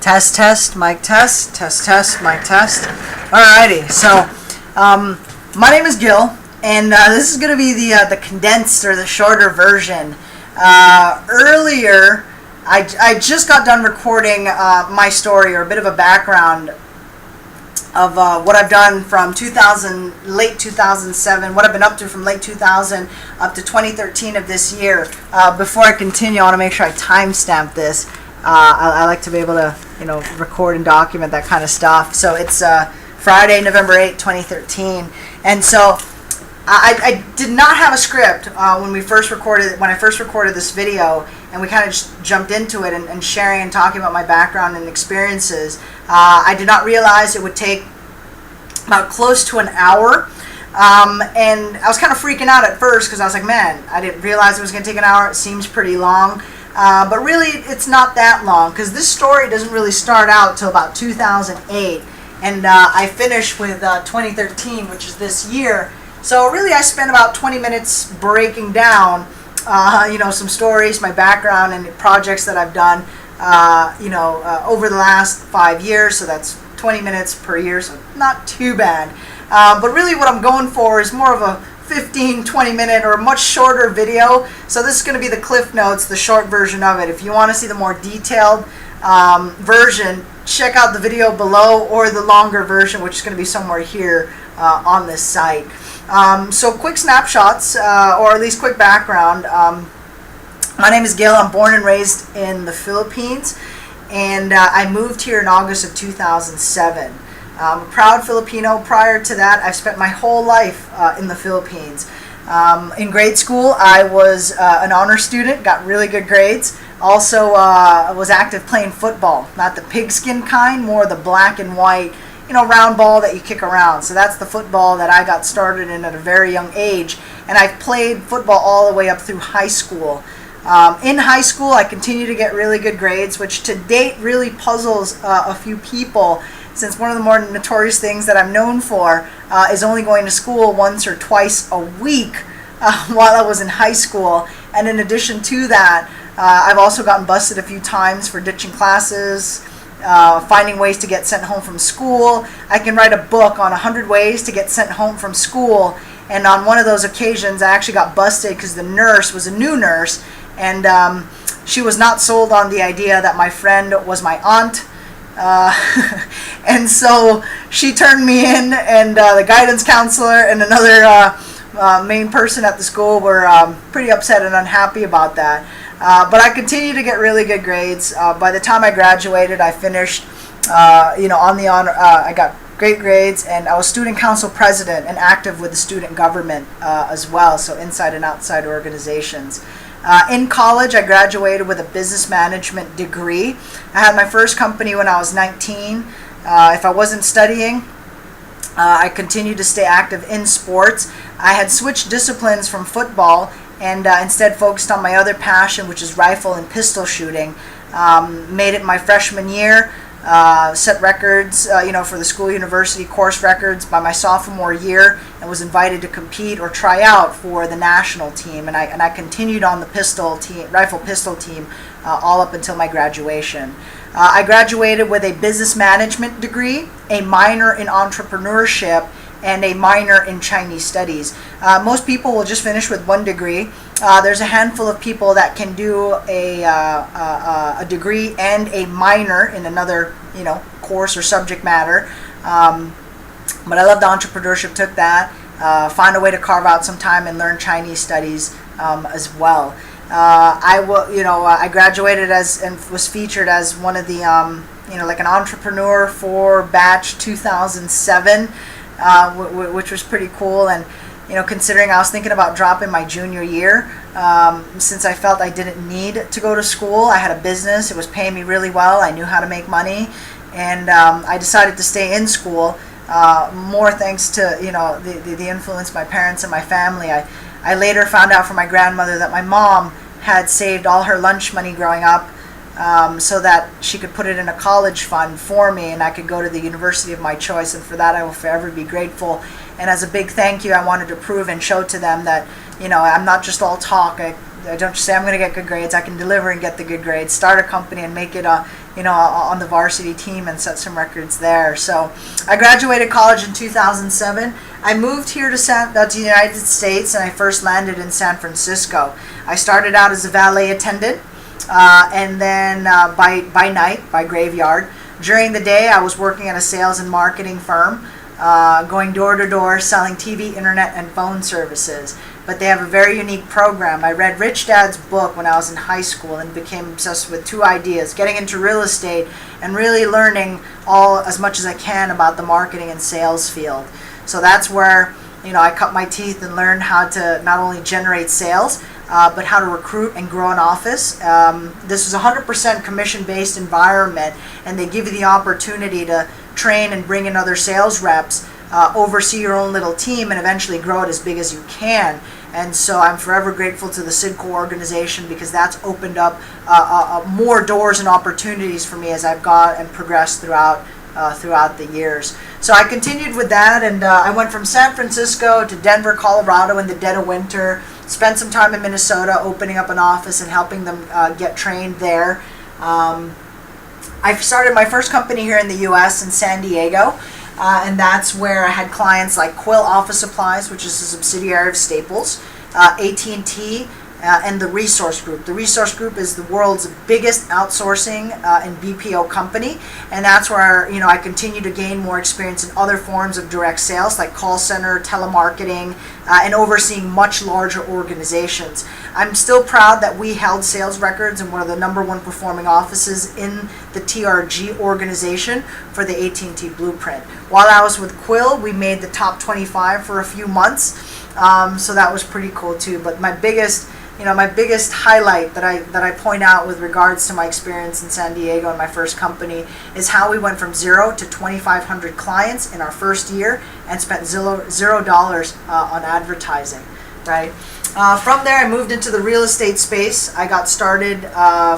Test, test, mic test, test, test, mic test. Alrighty, so my name is Gil, and this is going to be the condensed or the shorter version. Earlier, I just got done recording my story, or a bit of a background of what I've done from late 2007, what I've been up to from late 2000 up to 2013 of this year. Before I continue, I want to make sure I timestamp this. I like to be able to, record and document that kind of stuff. So it's Friday, November 8, 2013, and so I did not have a script when I first recorded this video, and we kind of just jumped into it and sharing and talking about my background and experiences. I did not realize it would take about close to an hour, and I was kind of freaking out at first because I was like, man, I didn't realize it was going to take an hour. It seems pretty long. But really, it's not that long, because this story doesn't really start out till about 2008, and I finished with 2013, which is this year. So really, I spent about 20 minutes breaking down, some stories, my background, and projects that I've done, over the last 5 years. So that's 20 minutes per year, so not too bad. But really, what I'm going for is more of a 15-20 minute or a much shorter video. So this is going to be the Cliff Notes, the short version of it. If you want to see the more detailed version, check out the video below, or the longer version, which is going to be somewhere here on this site. So quick snapshots, or at least quick background. My name is Gil. I'm born and raised in the Philippines, and I moved here in August of 2007. I'm a proud Filipino. Prior to that, I've spent my whole life in the Philippines. In grade school, I was an honor student, got really good grades. Also, was active playing football, not the pigskin kind, more the black and white, round ball that you kick around. So that's the football that I got started in at a very young age, and I've played football all the way up through high school. In high school, I continue to get really good grades, which to date really puzzles a few people, since one of the more notorious things that I'm known for is only going to school once or twice a week while I was in high school. And in addition to that, I've also gotten busted a few times for ditching classes, finding ways to get sent home from school. I can write a book on 100 ways to get sent home from school. And on one of those occasions, I actually got busted because the nurse was a new nurse, and she was not sold on the idea that my friend was my aunt. And so she turned me in, and the guidance counselor and another main person at the school were pretty upset and unhappy about that. But I continued to get really good grades. By the time I graduated, I finished, on the honor. I got great grades, and I was student council president and active with the student government as well, so inside and outside organizations. In college, I graduated with a business management degree. I had my first company when I was 19. If I wasn't studying, I continued to stay active in sports. I had switched disciplines from football and instead focused on my other passion, which is rifle and pistol shooting. Made it my freshman year. Set records, for the school university course records by my sophomore year, and was invited to compete or try out for the national team. And I continued on the rifle pistol team, all up until my graduation. I graduated with a business management degree, a minor in entrepreneurship, and a minor in Chinese studies. Most people will just finish with one degree. There's a handful of people that can do a degree and a minor in another, course or subject matter. But I loved entrepreneurship, took that, found a way to carve out some time and learn Chinese studies as well. I graduated and was featured as one of the, like an entrepreneur for batch 2007. Which was pretty cool. And considering I was thinking about dropping my junior year, since I felt I didn't need to go to school. I had a business, it was paying me really well, I knew how to make money, and I decided to stay in school, more thanks to the influence of my parents and my family. I later found out from my grandmother that my mom had saved all her lunch money growing up, so that she could put it in a college fund for me, and I could go to the university of my choice, and for that I will forever be grateful. And as a big thank you, I wanted to prove and show to them that, I'm not just all talk. I don't just say I'm going to get good grades. I can deliver and get the good grades, start a company and make it on the varsity team and set some records there. So I graduated college in 2007. I moved here to the United States, and I first landed in San Francisco. I started out as a valet attendant, and then by night, by graveyard. During the day, I was working at a sales and marketing firm, going door to door, selling TV, internet, and phone services. But they have a very unique program. I read Rich Dad's book when I was in high school and became obsessed with two ideas: getting into real estate and really learning as much as I can about the marketing and sales field. So that's where I cut my teeth and learned how to not only generate sales, but how to recruit and grow an office. This was a 100% commission-based environment, and they give you the opportunity to train and bring in other sales reps, oversee your own little team, and eventually grow it as big as you can. And so I'm forever grateful to the Sidco organization, because that's opened up more doors and opportunities for me as I've got and progressed throughout the years. So I continued with that, and I went from San Francisco to Denver, Colorado in the dead of winter. Spent some time in Minnesota opening up an office and helping them get trained there. I started my first company here in the U.S. in San Diego, and that's where I had clients like Quill Office Supplies, which is a subsidiary of Staples, AT&T, and the Resource Group. The Resource Group is the world's biggest outsourcing and BPO company, and that's where I continue to gain more experience in other forms of direct sales like call center, telemarketing, and overseeing much larger organizations. I'm still proud that we held sales records and one of the #1 performing offices in the TRG organization for the AT&T Blueprint. While I was with Quill, we made the top 25 for a few months, so that was pretty cool too. But my biggest highlight that I point out with regards to my experience in San Diego and my first company is how we went from 0 to 2,500 clients in our first year and spent $0 on advertising, right? From there, I moved into the real estate space. I got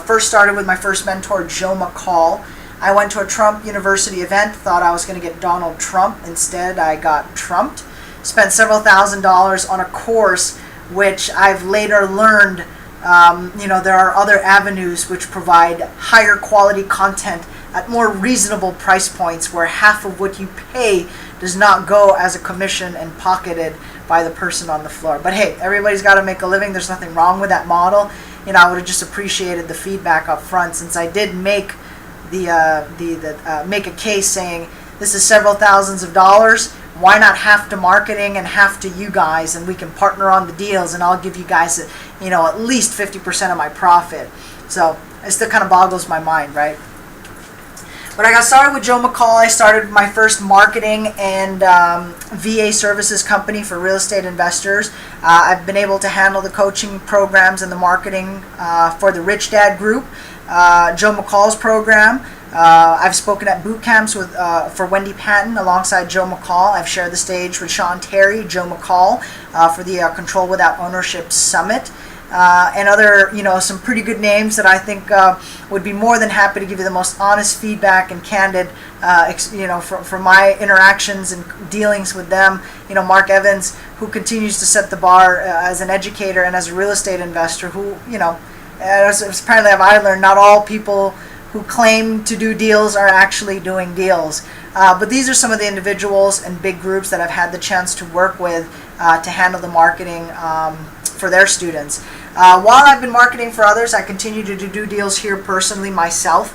first started with my first mentor, Joe McCall. I went to a Trump University event, thought I was going to get Donald Trump. Instead, I got trumped. Spent several $1,000s on a course which I've later learned, there are other avenues which provide higher quality content at more reasonable price points, where half of what you pay does not go as a commission and pocketed by the person on the floor. But hey, everybody's got to make a living. There's nothing wrong with that model. I would have just appreciated the feedback up front, since I did make make a case saying this is several thousands of dollars. Why not half to marketing and half to you guys, and we can partner on the deals, and I'll give you guys at least 50% of my profit. So it still kind of boggles my mind, right? When I got started with Joe McCall, I started my first marketing and VA services company for real estate investors. I've been able to handle the coaching programs and the marketing for the Rich Dad Group, Joe McCall's program. I've spoken at boot camps for Wendy Patton alongside Joe McCall. I've shared the stage with Sean Terry, Joe McCall, for the Control Without Ownership Summit, and other, some pretty good names that I think would be more than happy to give you the most honest feedback and candid, from my interactions and dealings with them. Mark Evans, who continues to set the bar as an educator and as a real estate investor, who, as apparently I learned, not all people who claim to do deals are actually doing deals. But these are some of the individuals and big groups that I've had the chance to work with to handle the marketing for their students. While I've been marketing for others, I continue to do deals here personally myself.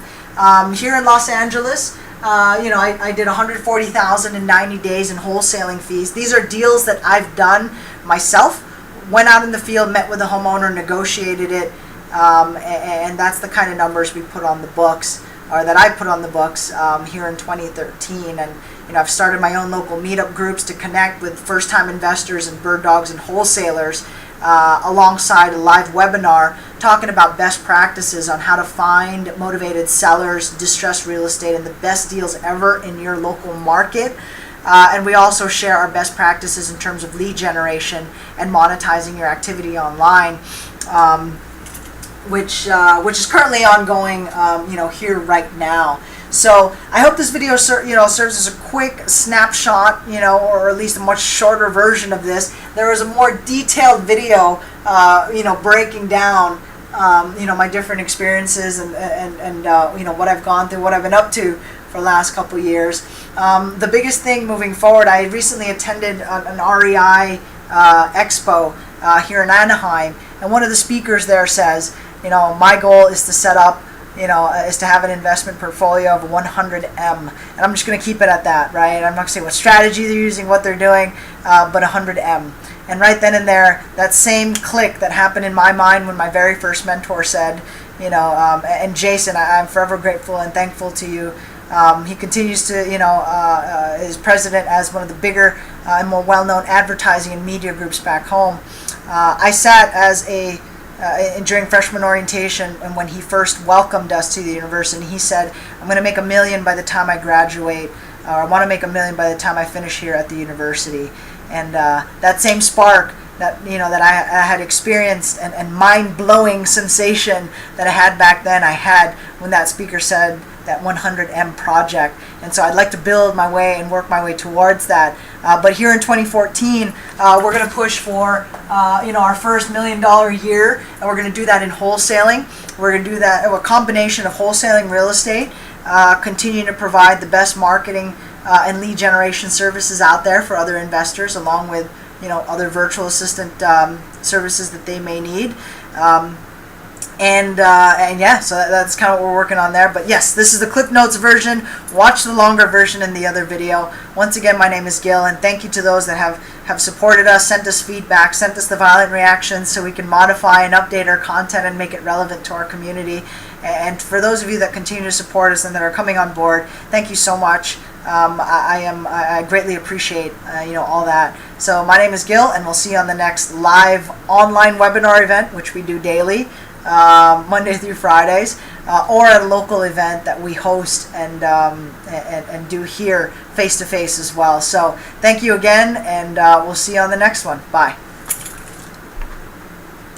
Here in Los Angeles, I did $140,000 in 90 days in wholesaling fees. These are deals that I've done myself, went out in the field, met with the homeowner, negotiated it, and that's the kind of numbers we put on the books, or that I put on the books here in 2013. And I've started my own local meetup groups to connect with first-time investors and bird dogs and wholesalers, alongside a live webinar talking about best practices on how to find motivated sellers, distressed real estate, and the best deals ever in your local market. And we also share our best practices in terms of lead generation and monetizing your activity online, which is currently ongoing, here right now. So I hope this video serves as a quick snapshot, or at least a much shorter version of this. There was a more detailed video, breaking down my different experiences and what I've gone through, what I've been up to for the last couple of years. The biggest thing moving forward, I recently attended an REI expo here in Anaheim, and one of the speakers there says, my goal is to set up, is to have an investment portfolio of 100M. And I'm just going to keep it at that, right? I'm not going to say what strategy they're using, what they're doing, but 100M. And right then and there, that same click that happened in my mind when my very first mentor said, and Jason, I'm forever grateful and thankful to you. He continues to, is president as one of the bigger and more well-known advertising and media groups back home. I sat as during freshman orientation, and when he first welcomed us to the university, he said, I'm going to make $1 million by the time I graduate, or I want to make $1 million by the time I finish here at the university. And that same spark that I had experienced and mind-blowing sensation that I had back then, I had when that speaker said that 100M project. And so I'd like to build my way and work my way towards that. But here in 2014, we're going to push for our first $1 million year, and we're going to do that in wholesaling. We're going to do that a combination of wholesaling real estate, continuing to provide the best marketing and lead generation services out there for other investors, along with other virtual assistant services that they may need. And yeah, so that's kind of what we're working on there. But yes, this is the Clip Notes version. Watch the longer version in the other video. Once again, my name is Gil, and thank you to those that have supported us, sent us feedback, sent us the violent reactions so we can modify and update our content and make it relevant to our community. And for those of you that continue to support us and that are coming on board, thank you so much. I greatly appreciate all that. So my name is Gil, and we'll see you on the next live online webinar event, which we do daily, Monday through Fridays, or at a local event that we host and do here face to face as well. So thank you again, and we'll see you on the next one. Bye.